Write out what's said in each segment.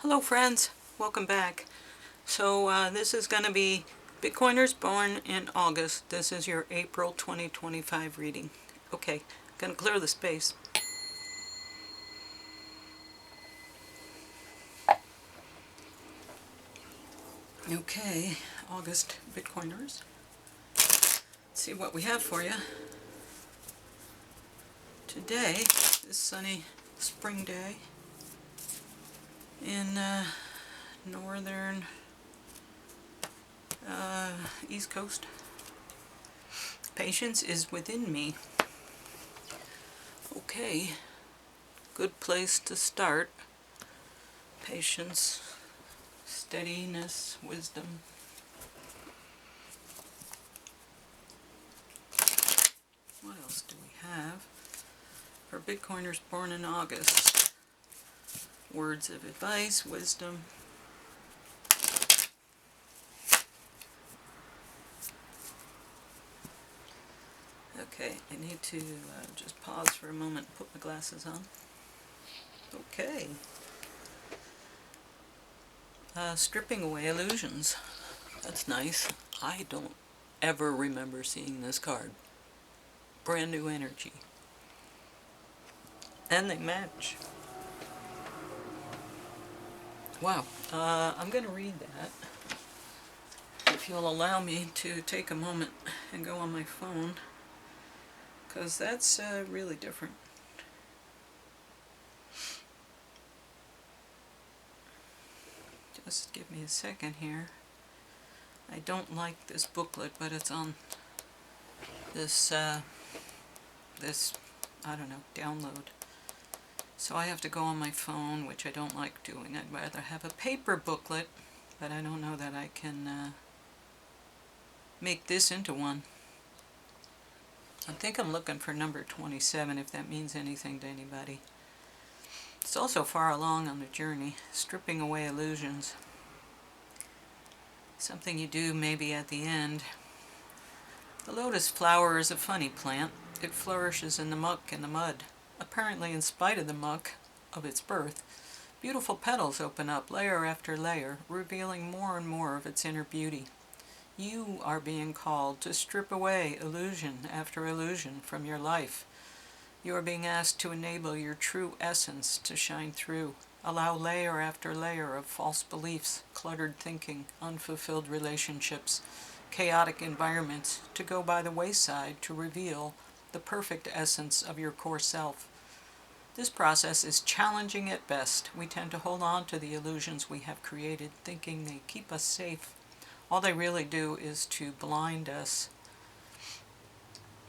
Hello friends, welcome back. So this is going to be Bitcoiners born in August. This is your April 2025 reading. Okay, gonna clear the space. Okay, August Bitcoiners. Let's see what we have for you. Today, this sunny spring day in northern East Coast. Patience is within me. Okay, good place to start. Patience, steadiness, wisdom. What else do we have? For Bitcoiners born in August. Words of advice, wisdom. Okay, I need to just pause for a moment and put my glasses on. Okay. Stripping away illusions. That's nice. I don't ever remember seeing this card. Brand new energy. And they match. Wow. I'm going to read that. If you'll allow me to take a moment and go on my phone, because that's really different. Just give me a second here. I don't like this booklet, but it's on this, I don't know, download. So I have to go on my phone, which I don't like doing. I'd rather have a paper booklet, but I don't know that I can make this into one. I think I'm looking for number 27, if that means anything to anybody. It's also far along on the journey, stripping away illusions. Something you do maybe at the end. The lotus flower is a funny plant. It flourishes in the muck and the mud. Apparently in spite of the muck of its birth, beautiful petals open up layer after layer, revealing more and more of its inner beauty. You are being called to strip away illusion after illusion from your life. You are being asked to enable your true essence to shine through. Allow layer after layer of false beliefs, cluttered thinking, unfulfilled relationships, chaotic environments to go by the wayside to reveal the perfect essence of your core self. This process is challenging at best. We tend to hold on to the illusions we have created, thinking they keep us safe. All they really do is to blind us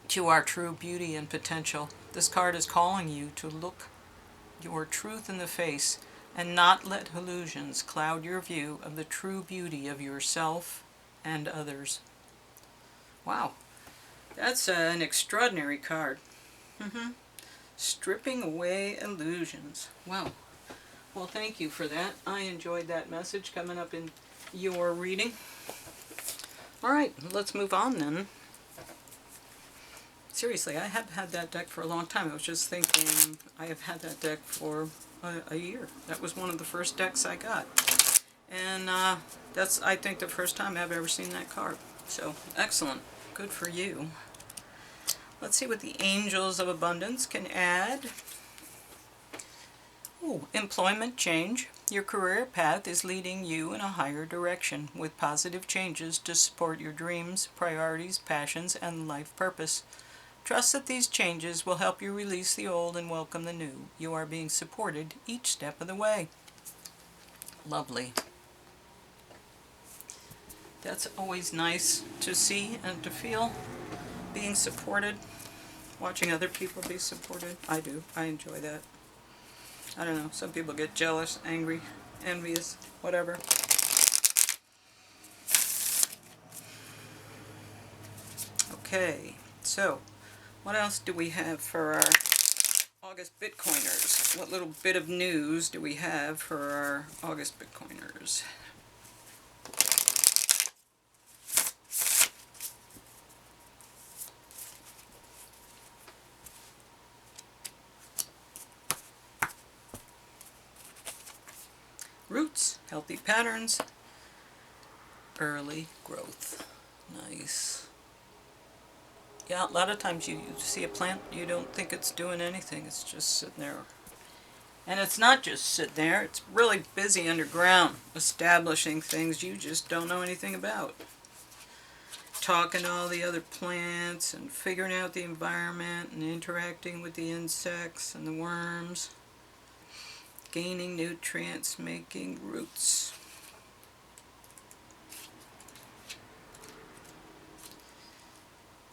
to our true beauty and potential. This card is calling you to look your truth in the face and not let illusions cloud your view of the true beauty of yourself and others. Wow, that's an extraordinary card. Stripping away illusions. Wow. Well, thank you for that. I enjoyed that message coming up in your reading. All right, let's move on then. Seriously, I have had that deck for a long time. I was just thinking I have had that deck for a year. That was one of the first decks I got. And that's, I think, the first time I've ever seen that card. So, excellent. Good for you. Let's see what the Angels of Abundance can add. Ooh, employment change. Your career path is leading you in a higher direction with positive changes to support your dreams, priorities, passions, and life purpose. Trust that these changes will help you release the old and welcome the new. You are being supported each step of the way. Lovely. That's always nice to see and to feel. Being supported, watching other people be supported. I do. I enjoy that. I don't know. Some people get jealous, angry, envious, whatever. Okay, so what else do we have for our August Bitcoiners? What little bit of news do we have for our August Bitcoiners? Roots, healthy patterns, early growth. Nice. Yeah, a lot of times you see a plant, you don't think it's doing anything. It's just sitting there. And it's not just sitting there. It's really busy underground, establishing things you just don't know anything about. Talking to all the other plants and figuring out the environment and interacting with the insects and the worms. Gaining nutrients, making roots.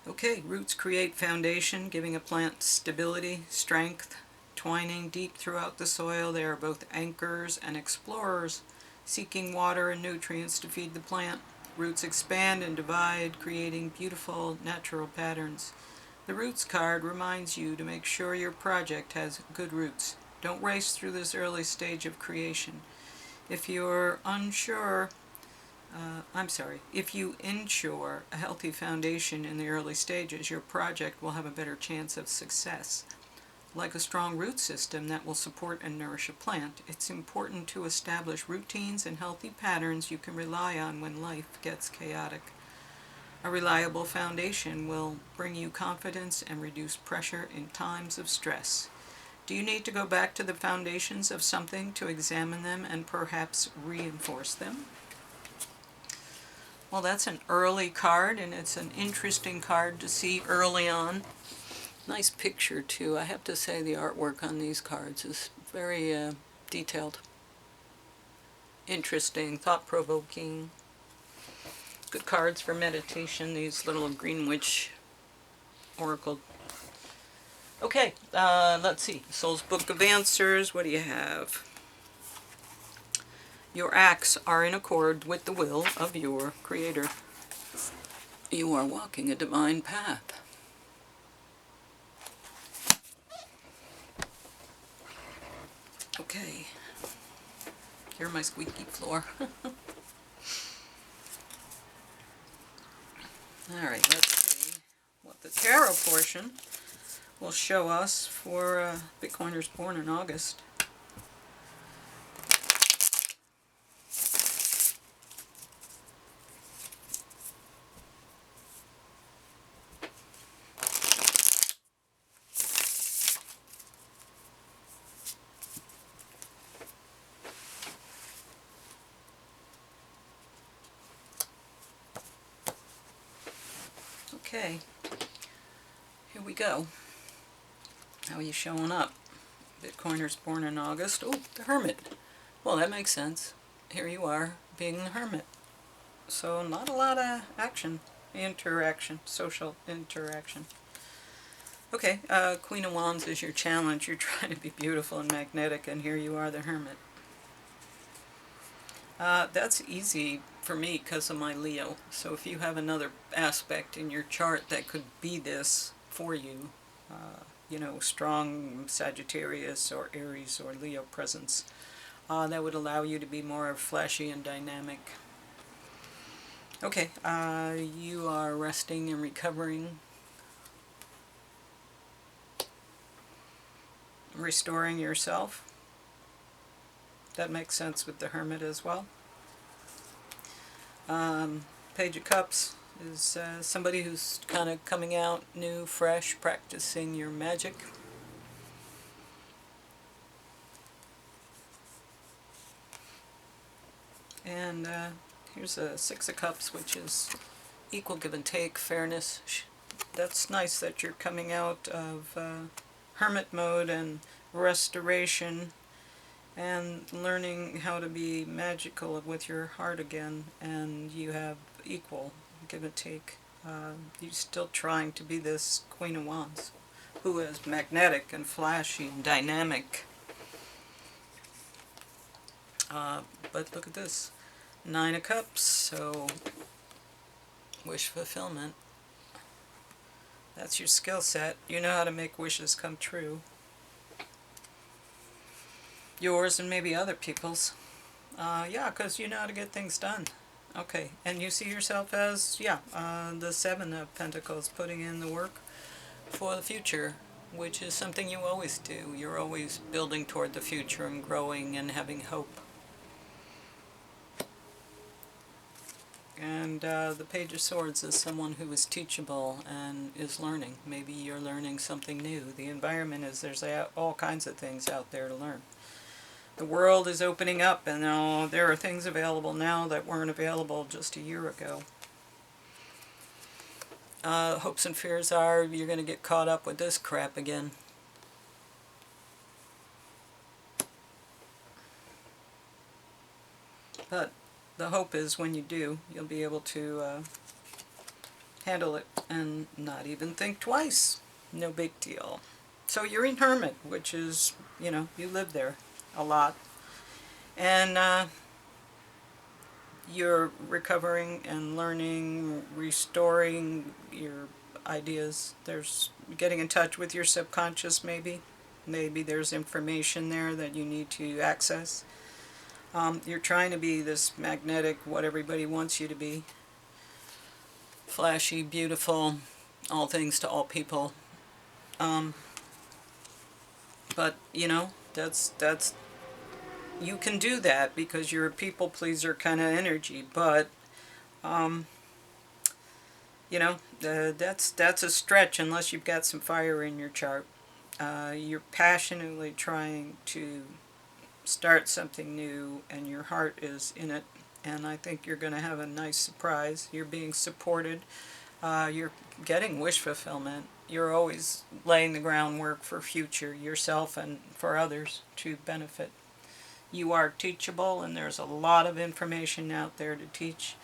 Okay, roots create foundation, giving a plant stability, strength. Twining deep throughout the soil, they are both anchors and explorers, seeking water and nutrients to feed the plant. Roots expand and divide, creating beautiful natural patterns. The Roots card reminds you to make sure your project has good roots. Don't race through this early stage of creation. If you're unsure, if you ensure a healthy foundation in the early stages, your project will have a better chance of success. Like a strong root system that will support and nourish a plant, it's important to establish routines and healthy patterns you can rely on when life gets chaotic. A reliable foundation will bring you confidence and reduce pressure in times of stress. Do you need to go back to the foundations of something to examine them and perhaps reinforce them? Well, that's an early card, and it's an interesting card to see early on. Nice picture, too. I have to say the artwork on these cards is very detailed. Interesting, thought-provoking. Good cards for meditation, these little Greenwich Oracle. Okay, let's see. Soul's Book of Answers. What do you have? Your acts are in accord with the will of your Creator. You are walking a divine path. Okay. Hear my squeaky floor. Alright, let's see what the tarot portion will show us for Bitcoiners born in August. Okay, here we go. How are you showing up? Bitcoiners born in August. Oh, the Hermit. Well, that makes sense. Here you are, being the Hermit. So not a lot of action, interaction, social interaction. Okay, Queen of Wands is your challenge. You're trying to be beautiful and magnetic, and here you are, the Hermit. That's easy for me because of my Leo. So if you have another aspect in your chart that could be this for you, you know, strong Sagittarius or Aries or Leo presence, that would allow you to be more flashy and dynamic. Okay, you are resting and recovering, restoring yourself. That makes sense with the Hermit as well. Page of Cups is somebody who's kind of coming out new, fresh, practicing your magic. And here's a Six of Cups, which is equal give and take, fairness. That's nice that you're coming out of hermit mode and restoration and learning how to be magical with your heart again, and you have equal give and take. You're still trying to be this Queen of Wands, who is magnetic and flashy and dynamic. But look at this, Nine of Cups, so wish fulfillment. That's your skill set. You know how to make wishes come true. Yours and maybe other people's. Yeah, because you know how to get things done. Okay, and you see yourself as, the Seven of Pentacles, putting in the work for the future, which is something you always do. You're always building toward the future and growing and having hope. And the Page of Swords is someone who is teachable and is learning. Maybe you're learning something new. The environment is there's all kinds of things out there to learn. The world is opening up, and there are things available now that weren't available just a year ago. Hopes and fears are you're going to get caught up with this crap again. But the hope is when you do, you'll be able to handle it and not even think twice. No big deal. So you're in Hermit, which is, you live there a lot. And you're recovering and learning, restoring your ideas. There's getting in touch with your subconscious, maybe. Maybe there's information there that you need to access. You're trying to be this magnetic, what everybody wants you to be. Flashy, beautiful, all things to all people. But, that's you can do that because you're a people pleaser kind of energy. But, that's a stretch unless you've got some fire in your chart. You're passionately trying to start something new and your heart is in it, and I think you're going to have a nice surprise. You're being supported. You're getting wish fulfillment. You're always laying the groundwork for future yourself and for others to benefit. You are teachable, and there's a lot of information out there to teach,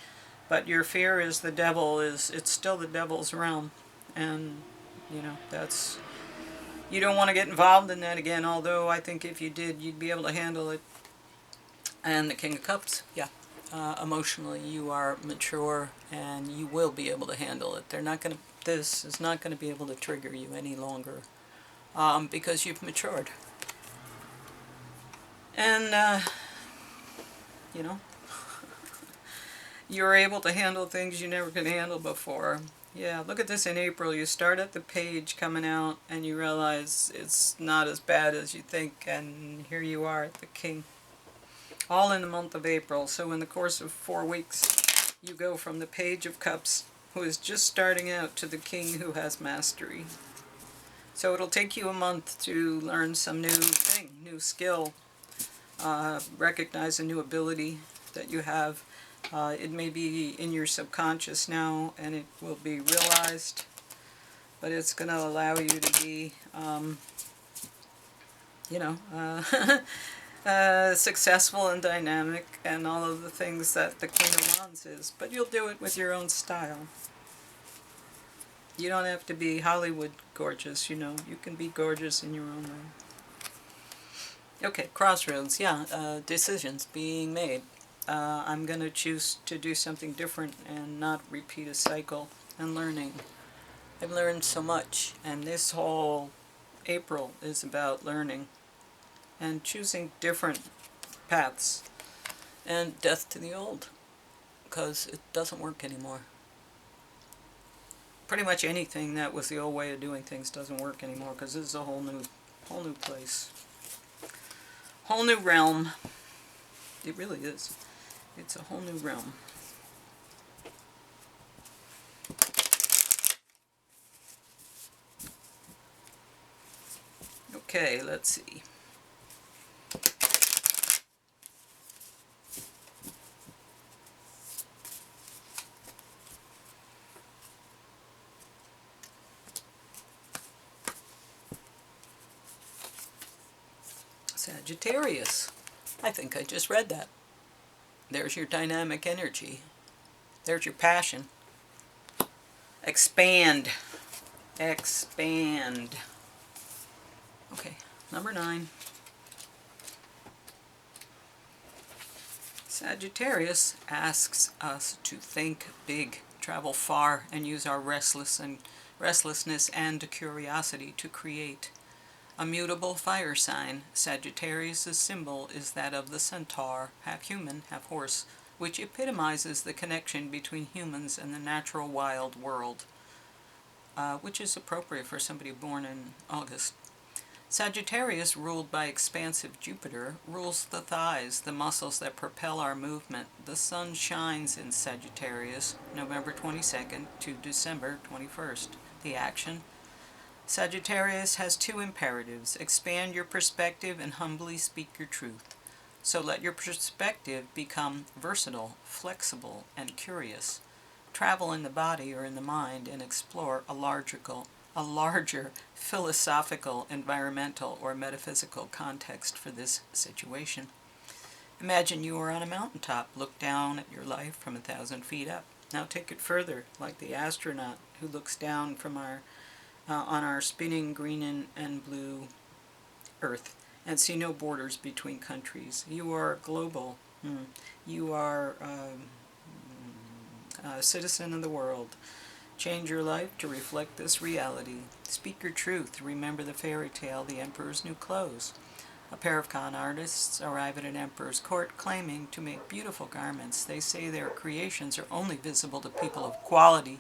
but your fear is the devil. It's still the devil's realm, and that's, you don't want to get involved in that again, although I think if you did, you'd be able to handle it. And the King of Cups, yeah. Emotionally, you are mature, and you will be able to handle it. This is not going to be able to trigger you any longer, because you've matured. And, you're able to handle things you never could handle before. Yeah, look at this in April. You start at the page coming out and you realize it's not as bad as you think, and here you are at the King. All in the month of April. So in the course of 4 weeks, you go from the Page of Cups, who is just starting out, to the King who has mastery. So it'll take you a month to learn some new thing, new skill, recognize a new ability that you have. It may be in your subconscious now, and it will be realized, but it's going to allow you to be, successful and dynamic and all of the things that the Queen of Wands is. But you'll do it with your own style. You don't have to be Hollywood gorgeous, you can be gorgeous in your own way. Okay, crossroads, yeah, decisions being made. I'm going to choose to do something different and not repeat a cycle, and learning. I've learned so much, and this whole April is about learning and choosing different paths, and death to the old, because it doesn't work anymore. Pretty much anything that was the old way of doing things doesn't work anymore, because this is a whole new place, whole new realm. It really is. It's a whole new realm. Okay, let's see. Sagittarius. I think I just read that. There's your dynamic energy. There's your passion. Expand. Expand. Okay, number 9. Sagittarius asks us to think big, travel far, and use our restlessness and curiosity to create. A mutable fire sign, Sagittarius' symbol is that of the centaur, half human, half horse, which epitomizes the connection between humans and the natural wild world, which is appropriate for somebody born in August. Sagittarius, ruled by expansive Jupiter, rules the thighs, the muscles that propel our movement. The sun shines in Sagittarius, November 22nd to December 21st. The action. Sagittarius has two imperatives: expand your perspective and humbly speak your truth. So let your perspective become versatile, flexible, and curious. Travel in the body or in the mind and explore a larger philosophical, environmental, or metaphysical context for this situation. Imagine you are on a mountaintop. Look down at your life from 1,000 feet up. Now take it further, like the astronaut who looks down from on our spinning green and blue Earth and see no borders between countries. You are global. You are a citizen of the world. Change your life to reflect this reality. Speak your truth. Remember the fairy tale, The Emperor's New Clothes. A pair of con artists arrive at an emperor's court claiming to make beautiful garments. They say their creations are only visible to people of quality.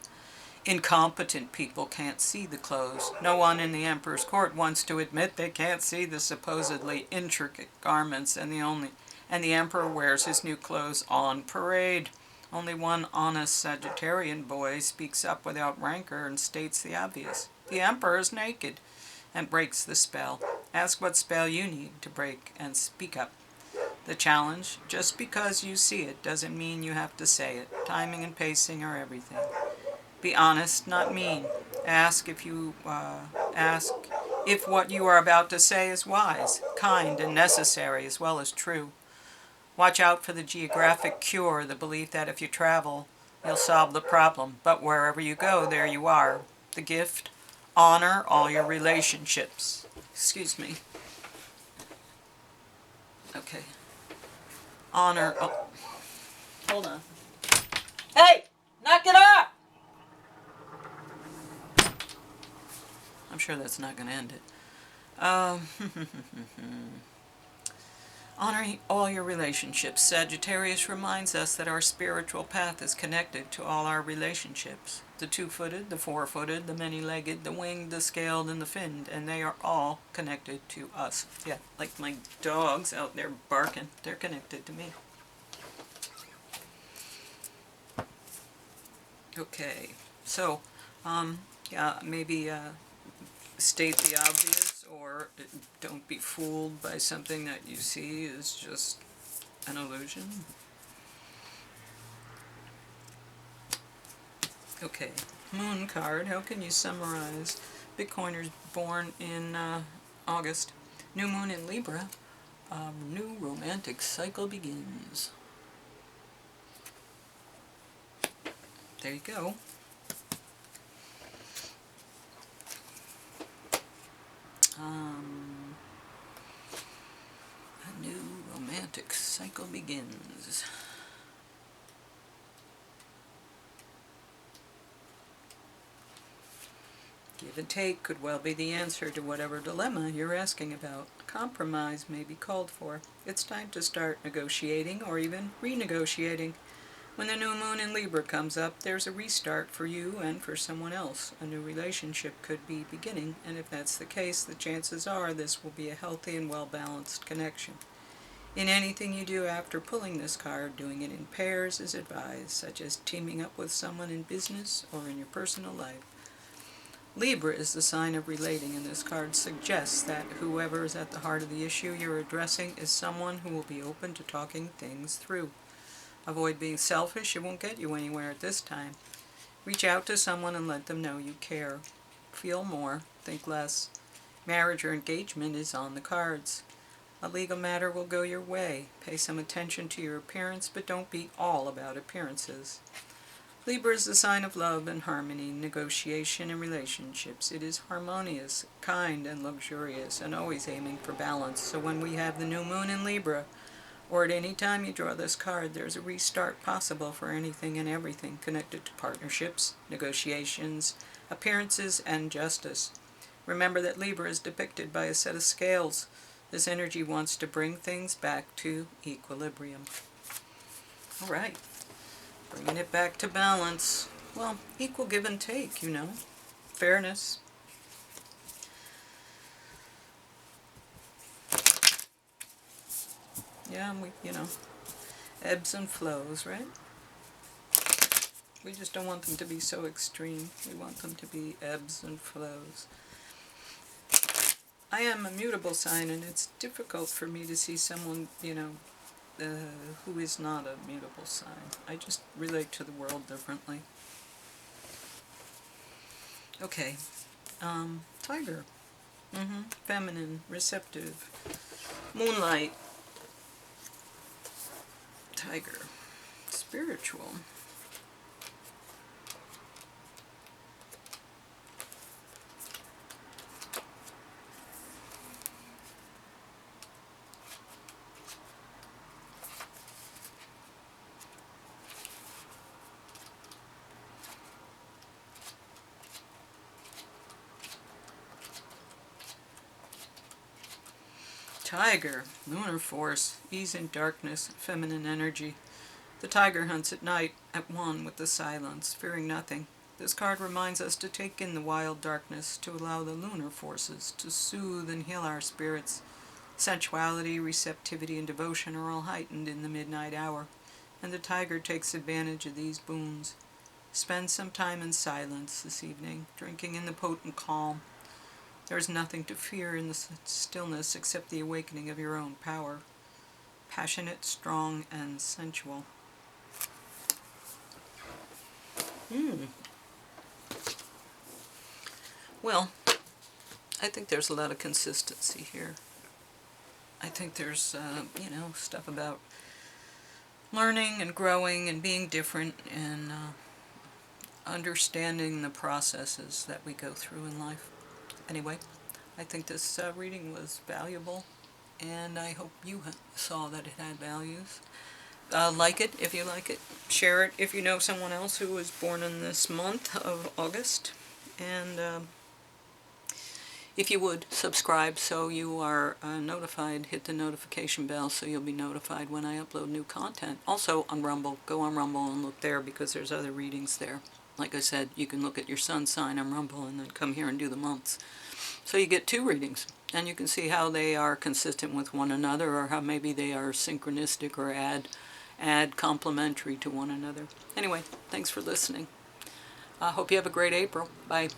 Incompetent people can't see the clothes. No one in the emperor's court wants to admit they can't see the supposedly intricate garments, and the emperor wears his new clothes on parade. Only one honest Sagittarian boy speaks up without rancor and states the obvious. The emperor is naked, and breaks the spell. Ask what spell you need to break and speak up. The challenge: just because you see it doesn't mean you have to say it. Timing and pacing are everything. Be honest, not mean. Ask if what you are about to say is wise, kind, and necessary, as well as true. Watch out for the geographic cure, the belief that if you travel, you'll solve the problem. But wherever you go, there you are. The gift: honor all your relationships. Excuse me. Okay. Honor. Oh. Hold on. Hey! Knock it off! I'm sure that's not going to end it. Honoring all your relationships. Sagittarius reminds us that our spiritual path is connected to all our relationships. The two-footed, the four-footed, the many-legged, the winged, the scaled, and the finned, and they are all connected to us. Yeah, like my dogs out there barking, they're connected to me. Okay, so, yeah, maybe state the obvious, or don't be fooled by something that you see is just an illusion. Okay, Moon card. How can you summarize Bitcoiners born in August? New moon in Libra. New romantic cycle begins. There you go. A new romantic cycle begins. Give and take could well be the answer to whatever dilemma you're asking about. Compromise may be called for. It's time to start negotiating or even renegotiating. When the new moon in Libra comes up, there's a restart for you and for someone else. A new relationship could be beginning, and if that's the case, the chances are this will be a healthy and well-balanced connection. In anything you do after pulling this card, doing it in pairs is advised, such as teaming up with someone in business or in your personal life. Libra is the sign of relating, and this card suggests that whoever is at the heart of the issue you're addressing is someone who will be open to talking things through. Avoid being selfish. It won't get you anywhere at this time. Reach out to someone and let them know you care. Feel more, think less. Marriage or engagement is on the cards. A legal matter will go your way. Pay some attention to your appearance, but don't be all about appearances. Libra is the sign of love and harmony, negotiation, and relationships. It is harmonious, kind, and luxurious, and always aiming for balance. So when we have the new moon in Libra, or at any time you draw this card, there's a restart possible for anything and everything connected to partnerships, negotiations, appearances, and justice. Remember that Libra is depicted by a set of scales. This energy wants to bring things back to equilibrium. All right. Bringing it back to balance. Well, equal give and take, you know. Fairness. Yeah, ebbs and flows, right? We just don't want them to be so extreme. We want them to be ebbs and flows. I am a mutable sign, and it's difficult for me to see someone, who is not a mutable sign. I just relate to the world differently. Okay, tiger. Feminine, receptive. Moonlight. Tiger. Spiritual. Tiger. Lunar force. Ease in darkness. Feminine energy. The tiger hunts at night, at one with the silence, fearing nothing. This card reminds us to take in the wild darkness, to allow the lunar forces to soothe and heal our spirits. Sensuality, receptivity, and devotion are all heightened in the midnight hour, and the tiger takes advantage of these boons. Spend some time in silence this evening, drinking in the potent calm. There is nothing to fear in the stillness except the awakening of your own power. Passionate, strong, and sensual. Well, I think there's a lot of consistency here. I think there's, stuff about learning and growing and being different and understanding the processes that we go through in life. Anyway, I think this reading was valuable, and I hope you saw that it had values. Like it if you like it. Share it if you know someone else who was born in this month of August. And if you would, subscribe so you are notified. Hit the notification bell so you'll be notified when I upload new content. Also on Rumble. Go on Rumble and look there because there's other readings there. Like I said, you can look at your sun sign on Rumble and then come here and do the months. So you get 2 readings. And you can see how they are consistent with one another, or how maybe they are synchronistic or add complementary to one another. Anyway, thanks for listening. I hope you have a great April. Bye.